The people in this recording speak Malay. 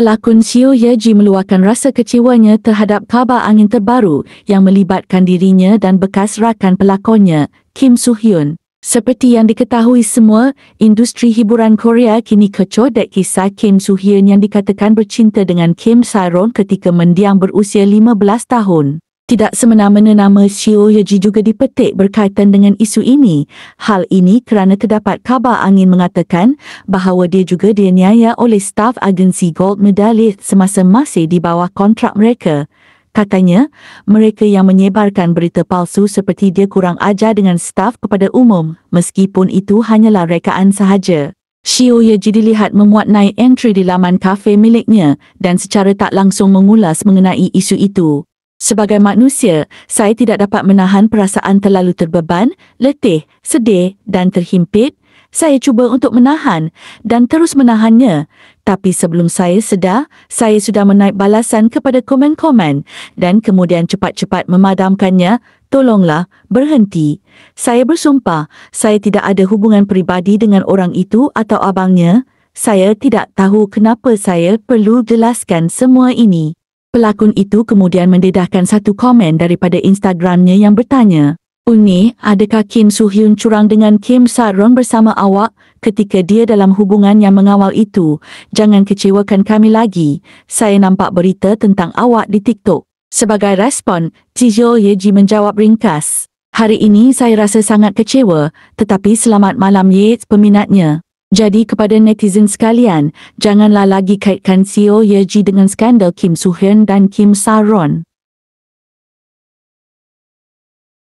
Pelakon Seo Ye Ji meluahkan rasa kecewanya terhadap khabar angin terbaru yang melibatkan dirinya dan bekas rakan pelakonnya, Kim Soo Hyun. Seperti yang diketahui semua, industri hiburan Korea kini kecoh dek kisah Kim Soo Hyun yang dikatakan bercinta dengan Kim Sa-ron ketika mendiang berusia 15 tahun. Tidak semena-mena nama Seo Ye Ji juga dipetik berkaitan dengan isu ini. Hal ini kerana terdapat khabar angin mengatakan bahawa dia juga dianiaya oleh staf agensi Gold Medalist semasa masih di bawah kontrak mereka. Katanya, mereka yang menyebarkan berita palsu seperti dia kurang ajar dengan staf kepada umum, meskipun itu hanyalah rekaan sahaja. Seo Ye Ji dilihat memuat naik entry di laman kafe miliknya dan secara tak langsung mengulas mengenai isu itu. Sebagai manusia, saya tidak dapat menahan perasaan terlalu terbeban, letih, sedih dan terhimpit. Saya cuba untuk menahan dan terus menahannya. Tapi sebelum saya sedar, saya sudah menaik balasan kepada komen-komen dan kemudian cepat-cepat memadamkannya. Tolonglah, berhenti. Saya bersumpah, saya tidak ada hubungan peribadi dengan orang itu atau abangnya. Saya tidak tahu kenapa saya perlu jelaskan semua ini. Pelakon itu kemudian mendedahkan satu komen daripada Instagramnya yang bertanya, "Uni, adakah Kim Soo Hyun curang dengan Kim Sa-ron bersama awak ketika dia dalam hubungan yang mengawal itu? Jangan kecewakan kami lagi. Saya nampak berita tentang awak di TikTok." Sebagai respon, Seo Ye Ji menjawab ringkas, "Hari ini saya rasa sangat kecewa, tetapi selamat malam Ye," peminatnya. Jadi kepada netizen sekalian, janganlah lagi kaitkan Seo Ye Ji dengan skandal Kim Soo Hyun dan Kim Sa-ron.